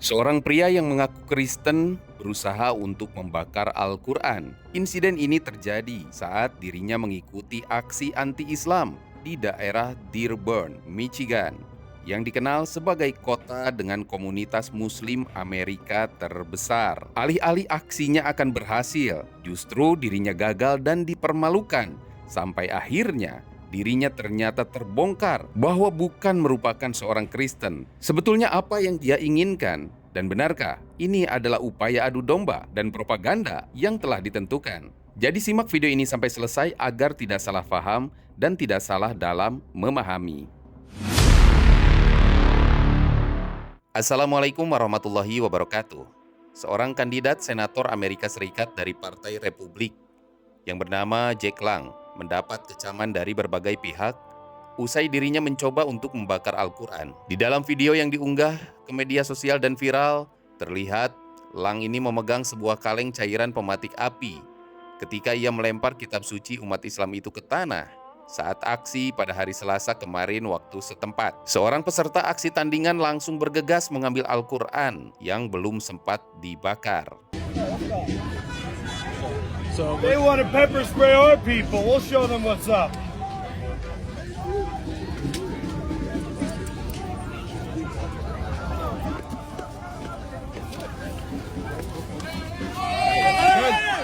Seorang pria yang mengaku Kristen berusaha untuk membakar Al-Qur'an. Insiden ini terjadi saat dirinya mengikuti aksi anti-Islam di daerah Dearborn, Michigan, yang dikenal sebagai kota dengan komunitas Muslim Amerika terbesar. Alih-alih aksinya akan berhasil, justru dirinya gagal dan dipermalukan, sampai akhirnya dirinya ternyata terbongkar bahwa bukan merupakan seorang Kristen. Sebetulnya apa yang dia inginkan? Dan benarkah ini adalah upaya adu domba dan propaganda yang telah ditentukan? Jadi simak video ini sampai selesai agar tidak salah paham dan tidak salah dalam memahami. Assalamualaikum warahmatullahi wabarakatuh. Seorang kandidat senator Amerika Serikat dari Partai Republik yang bernama Jack Lang mendapat kecaman dari berbagai pihak usai dirinya mencoba untuk membakar Al-Qur'an. Di dalam video yang diunggah ke media sosial dan viral, terlihat Lang ini memegang sebuah kaleng cairan pematik api ketika ia melempar kitab suci umat Islam itu ke tanah saat aksi pada hari Selasa kemarin waktu setempat. Seorang peserta aksi tandingan langsung bergegas mengambil Al-Qur'an yang belum sempat dibakar. So they want to pepper spray our people. We'll show them what's up.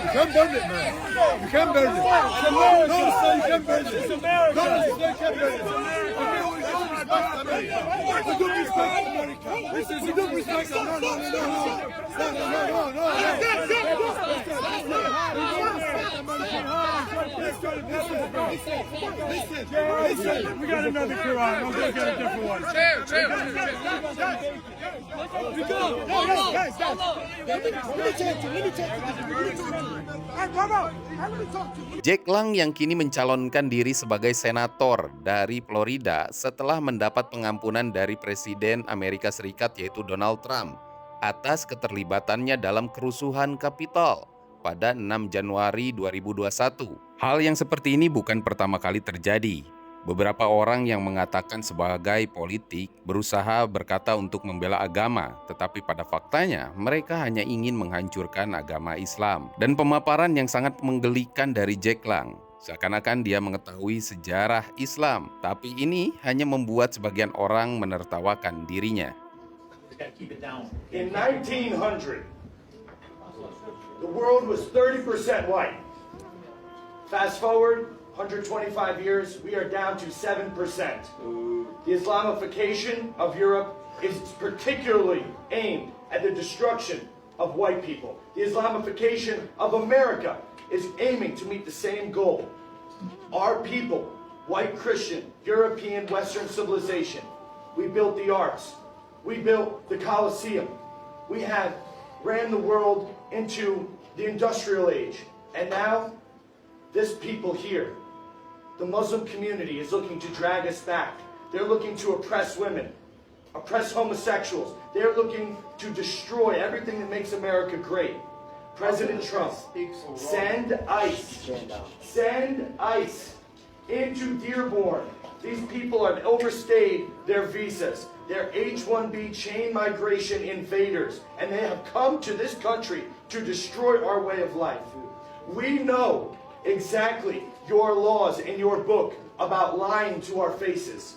You can burn it, man. You can burn it. It's America. No, so you can burn it. It's America. No, you can burn it. We don't respect America. We don't respect America. Listen, we don't respect America. Listen, we got another Quran. I'll go get a different one. We go. Guys. Let me talk to you. Jack Lang yang kini mencalonkan diri sebagai senator dari Florida setelah mendapat pengampunan dari Presiden Amerika Serikat yaitu Donald Trump atas keterlibatannya dalam kerusuhan Capitol pada 6 Januari 2021. Hal yang seperti ini bukan pertama kali terjadi. Beberapa orang yang mengatakan sebagai politik berusaha berkata untuk membela agama, tetapi pada faktanya mereka hanya ingin menghancurkan agama Islam. Dan pemaparan yang sangat menggelikan dari Jack Lang, seakan-akan dia mengetahui sejarah Islam, tapi ini hanya membuat sebagian orang menertawakan dirinya. In 1900, the world was 30% white. Fast forward 125 years, we are down to 7%. The Islamification of Europe is particularly aimed at the destruction of white people. The Islamification of America is aiming to meet the same goal. Our people, white Christian, European, Western civilization, we built the arts. We built the Colosseum. We ran the world into the industrial age. And now, this people here, the Muslim community, is looking to drag us back. They're looking to oppress women, oppress homosexuals. They're looking to destroy everything that makes America great. President Trump, send ICE into Dearborn. These people have overstayed their visas. They're H-1B chain migration invaders, and they have come to this country to destroy our way of life. We know exactly your laws in your book about lying to our faces,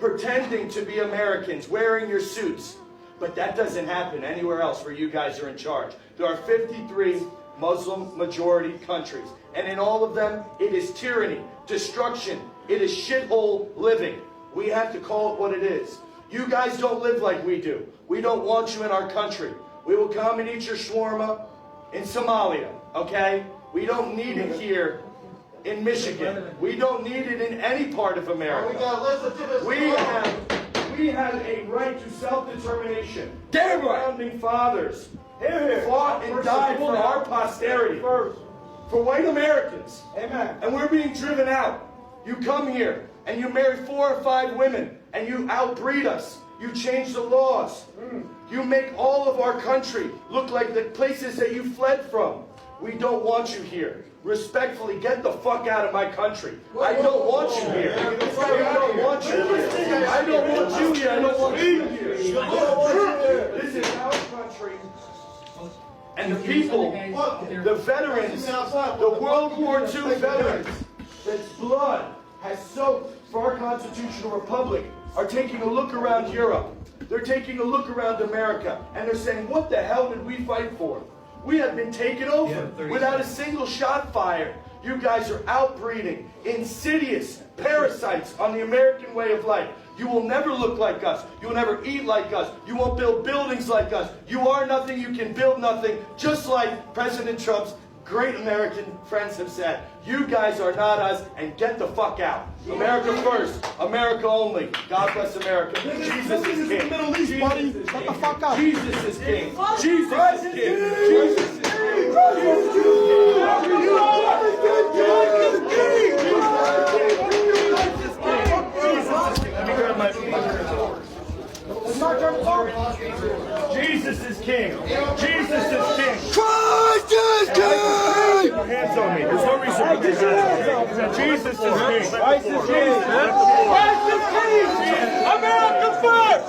pretending to be Americans, wearing your suits. But that doesn't happen anywhere else where you guys are in charge. There are 53 Muslim majority countries, and in all of them, it is tyranny, destruction, it is shithole living. We have to call it what it is. You guys don't live like we do. We don't want you in our country. We will come and eat your shawarma in Somalia, okay? We don't need it here in Michigan. We don't need it in any part of America. We have a right to self-determination. Damn right. Founding fathers fought and died for our posterity, for white Americans. Amen. And we're being driven out. You come here and you marry 4 or 5 women and you outbreed us. You change the laws. You make all of our country look like the places that you fled from. We don't want you here. Respectfully, get the fuck out of my country. I don't want you here. I don't want you here. I don't want you here. I don't want you here. This is our country. And the people, the veterans, the World War II veterans, that's blood has soaked for our constitutional republic, are taking a look around Europe. They're taking a look around America, and they're saying, what the hell did we fight for? We have been taken over without a single shot fired. You guys are outbreeding insidious parasites on the American way of life. You will never look like us. You will never eat like us. You won't build buildings like us. You are nothing. You can build nothing. Just like President Trump's great American friends have said. You guys are not us, and get the fuck out. America first. America only. God bless America. Jesus is king. Middle East, buddy. Shut the fuck up. Jesus is king. Jesus is king. Jesus is king. Jesus is king. Jesus is king. Christ is king! Hands on me. There's no reason to put your hands on me. Jesus is king. Christ is king. Christ is king! America first!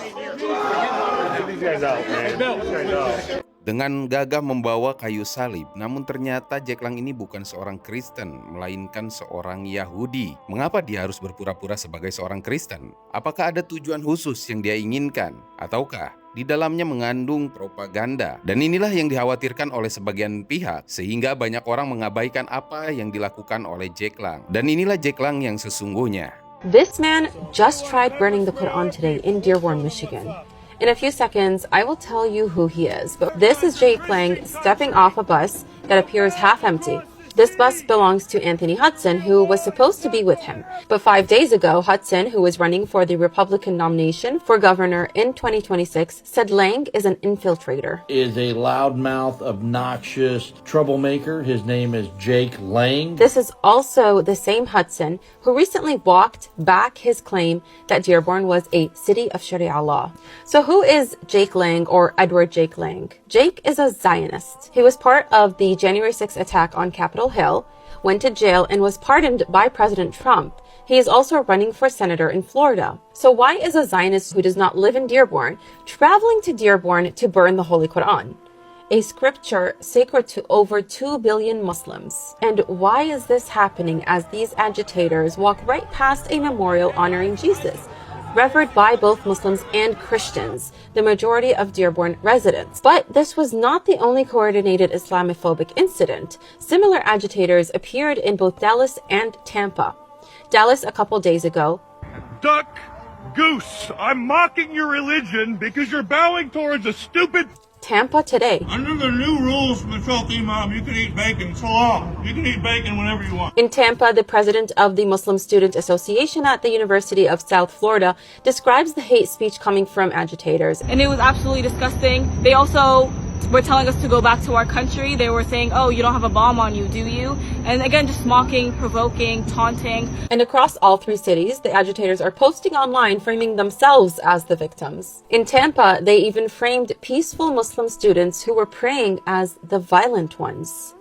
Get these guys out, man. These guys out. Dengan gagah membawa kayu salib, namun ternyata Jack Lang ini bukan seorang Kristen, melainkan seorang Yahudi. Mengapa dia harus berpura-pura sebagai seorang Kristen? Apakah ada tujuan khusus yang dia inginkan? Ataukah di dalamnya mengandung propaganda? Dan inilah yang dikhawatirkan oleh sebagian pihak, sehingga banyak orang mengabaikan apa yang dilakukan oleh Jack Lang. Dan inilah Jack Lang yang sesungguhnya. This man just tried burning the Qur'an today in Dearborn, Michigan. In a few seconds, I will tell you who he is. But this is Jake Lang stepping off a bus that appears half empty. This bus belongs to Anthony Hudson, who was supposed to be with him. But 5 days ago, Hudson, who was running for the Republican nomination for governor in 2026, said Lang is an infiltrator. Is a loudmouth, obnoxious troublemaker. His name is Jake Lang. This is also the same Hudson who recently walked back his claim that Dearborn was a city of Sharia law. So who is Jake Lang, or Edward Jake Lang? Jake is a Zionist. He was part of the January 6th attack on Capitol Hill, went to jail, and was pardoned by President Trump. He is also running for senator in Florida. So why is a Zionist who does not live in Dearborn traveling to Dearborn to burn the Holy Qur'an, a scripture sacred to over 2 billion Muslims? And why is this happening as these agitators walk right past a memorial honoring Jesus, revered by both Muslims and Christians, the majority of Dearborn residents? But this was not the only coordinated Islamophobic incident. Similar agitators appeared in both Dallas and Tampa. Dallas a couple days ago. Duck goose, I'm mocking your religion because you're bowing towards a stupid... Tampa today. Under the new rules from the 12th Imam, you can eat bacon. Salah. You can eat bacon whenever you want. In Tampa, the president of the Muslim Student Association at the University of South Florida describes the hate speech coming from agitators. And it was absolutely disgusting. They also were telling us to go back to our country. They were saying, oh, you don't have a bomb on you, do you? And again, just mocking, provoking, taunting. And across all three cities, the agitators are posting online, framing themselves as the victims. In Tampa, they even framed peaceful Muslim students who were praying as the violent ones.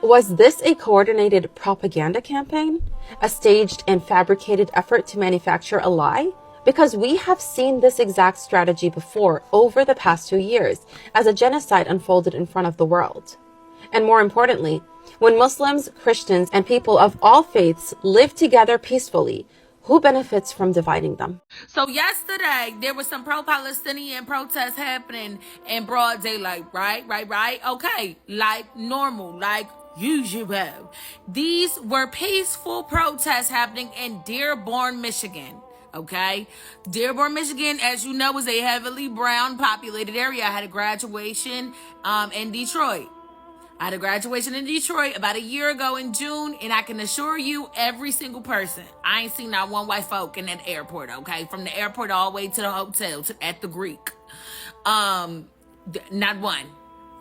Was this a coordinated propaganda campaign? A staged and fabricated effort to manufacture a lie? Because we have seen this exact strategy before over the past 2 years as a genocide unfolded in front of the world. And more importantly, when Muslims, Christians, and people of all faiths live together peacefully, who benefits from dividing them? So yesterday, there was some pro-Palestinian protests happening in broad daylight, right? Okay, like normal, like usual. These were peaceful protests happening in Dearborn, Michigan. Okay, Dearborn, Michigan, as you know, is a heavily brown populated area. I had a graduation in Detroit. I had a graduation in Detroit about a year ago in June, and I can assure you, every single person, I ain't seen not one white folk in that airport, okay? From the airport all the way to the hotel at the Greek. Not one.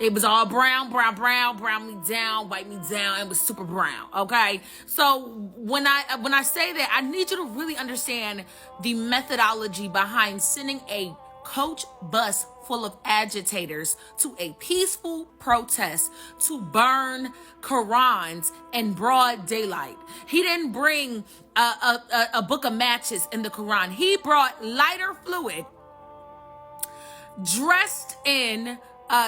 It was all brown me down, white me down. It was super brown, okay? So when I say that, I need you to really understand the methodology behind sending a coach bus full of agitators to a peaceful protest to burn Qur'ans in broad daylight. He didn't bring a book of matches in the Qur'an. He brought lighter fluid dressed in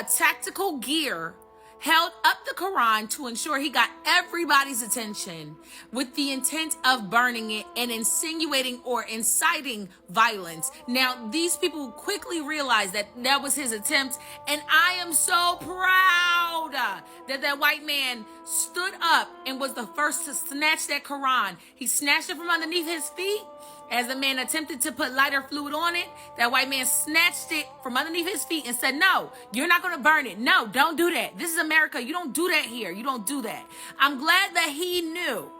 tactical gear held up the Quran to ensure he got everybody's attention with the intent of burning it and insinuating or inciting violence. Now, these people quickly realized that that was his attempt, and I am so proud that that white man stood up and was the first to snatch that Quran. He snatched it from underneath his feet. As the man attempted to put lighter fluid on it, that white man snatched it from underneath his feet and said, no, you're not going to burn it. No, don't do that. This is America. You don't do that here. You don't do that. I'm glad that he knew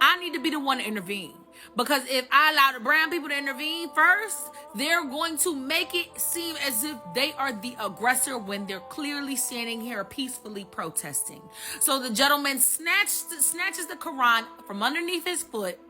I need to be the one to intervene. Because if I allow the brown people to intervene first, they're going to make it seem as if they are the aggressor when they're clearly standing here peacefully protesting. So the gentleman snatches the Quran from underneath his foot.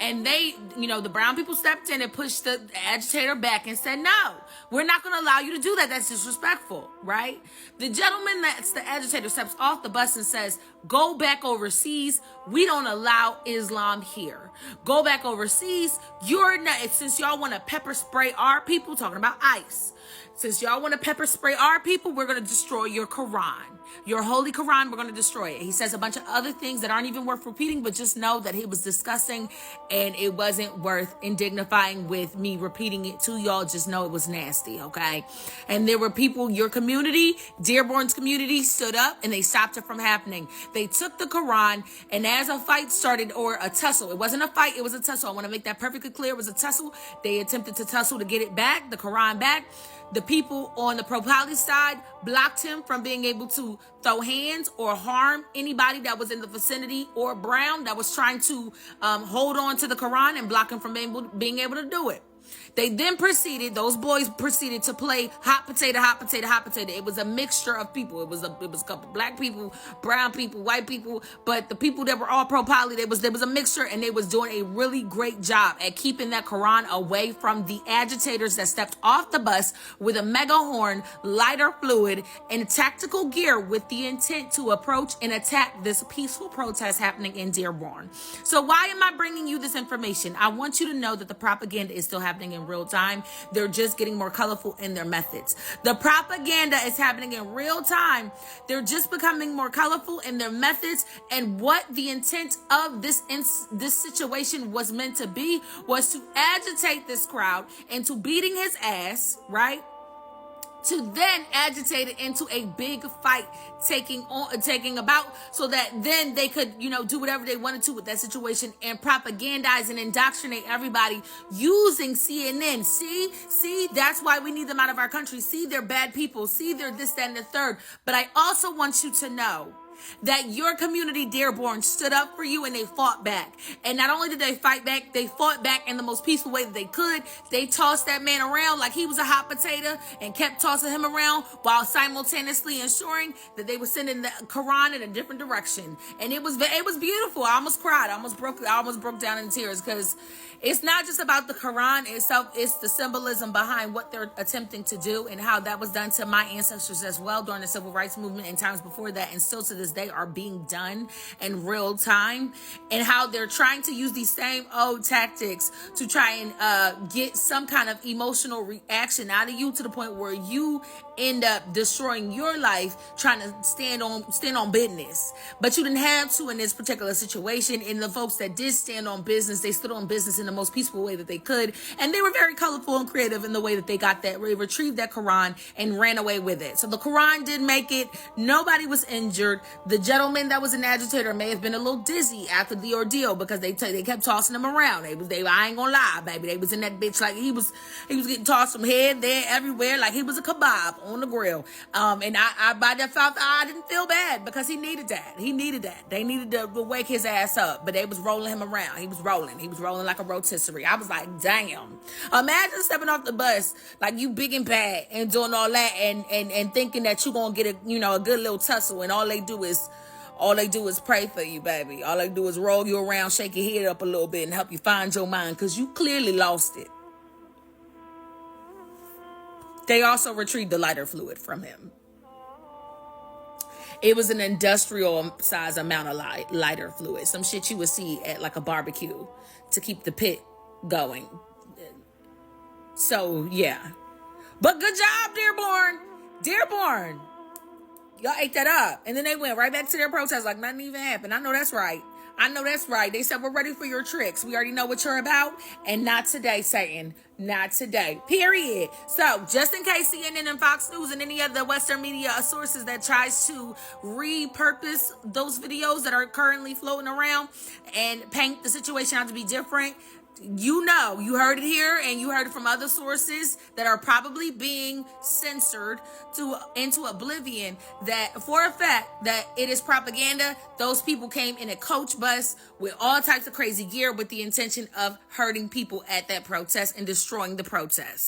And they, the brown people stepped in and pushed the agitator back and said, no, we're not going to allow you to do that. That's disrespectful, right? The gentleman that's the agitator steps off the bus and says, go back overseas. We don't allow Islam here. Go back overseas. You're not, since y'all want to pepper spray our people, talking about ICE. Since y'all want to pepper spray our people, we're going to destroy your Quran. Your holy Quran, we're going to destroy it. He says a bunch of other things that aren't even worth repeating, but just know that he was discussing and it wasn't worth indignifying with me repeating it to y'all. Just know it was nasty, okay? And there were people, your community, Dearborn's community, stood up and they stopped it from happening. They took the Quran, and as a fight started, or a tussle, it wasn't a fight, it was a tussle. I want to make that perfectly clear. It was a tussle. They attempted to tussle to get it back, the Quran back. The people on the pro-Pali side blocked him from being able to throw hands or harm anybody that was in the vicinity or brown that was trying to hold on to the Quran and block him from being able to do it. They then those boys proceeded to play hot potato, hot potato, hot potato. It was a mixture of people. It was a couple black people, brown people, white people, but the people that were all pro-poly, there was a mixture, and they was doing a really great job at keeping that Quran away from the agitators that stepped off the bus with a mega horn, lighter fluid, and tactical gear with the intent to approach and attack this peaceful protest happening in Dearborn. So why am I bringing you this information? I want you to know that the propaganda is still happening in real time. They're just getting more colorful in their methods. The propaganda is happening in real time. They're just becoming more colorful in their methods. And what the intent of this situation was meant to be was to agitate this crowd into beating his ass, right? To then agitate it into a big fight taking about, so that then they could, do whatever they wanted to with that situation and propagandize and indoctrinate everybody using CNN. See, that's why we need them out of our country. See, they're bad people. See, they're this, that, and the third. But I also want you to know that your community, Dearborn, stood up for you and they fought back. And not only did they fight back, they fought back in the most peaceful way that they could. They tossed that man around like he was a hot potato and kept tossing him around while simultaneously ensuring that they were sending the Quran in a different direction. And it was beautiful. I almost cried. I almost broke down in tears, because it's not just about the Quran itself. It's the symbolism behind what they're attempting to do and how that was done to my ancestors as well during the civil rights movement and times before that, and still to this day are being done in real time, and how they're trying to use these same old tactics to try and get some kind of emotional reaction out of you, to the point where you end up destroying your life trying to stand on business. But you didn't have to in this particular situation. And the folks that did stand on business, they stood on business in the most peaceful way that they could, and they were very colorful and creative in the way that they retrieved that Quran and ran away with it. So the Quran did make it. Nobody was injured. The gentleman that was an agitator may have been a little dizzy after the ordeal, because they kept tossing him around. I ain't gonna lie, baby. They was in that bitch like he was getting tossed from here, there, everywhere, like he was a kebab on the grill. And I by that felt I didn't feel bad, because he needed that. They needed to wake his ass up, but they was rolling him around. He was rolling like a rotisserie. I was like, damn. Imagine stepping off the bus like you big and bad and doing all that and thinking that you gonna get a good little tussle, and all they do is pray for you, baby. All they do is roll you around, shake your head up a little bit, and help you find your mind, because you clearly lost it. They also retrieved the lighter fluid from him. It was an industrial size amount of lighter fluid. Some shit you would see at like a barbecue to keep the pit going. So, yeah. But good job, Dearborn. Dearborn. Y'all ate that up. And then they went right back to their protest like nothing even happened. I know that's right. They said, we're ready for your tricks. We already know what you're about. And not today, Satan. Not today. Period. So, just in case CNN and Fox News and any other Western media sources that tries to repurpose those videos that are currently floating around and paint the situation out to be different, you know, you heard it here and you heard it from other sources that are probably being censored into oblivion, that for a fact that it is propaganda. Those people came in a coach bus with all types of crazy gear with the intention of hurting people at that protest and destroying the protest.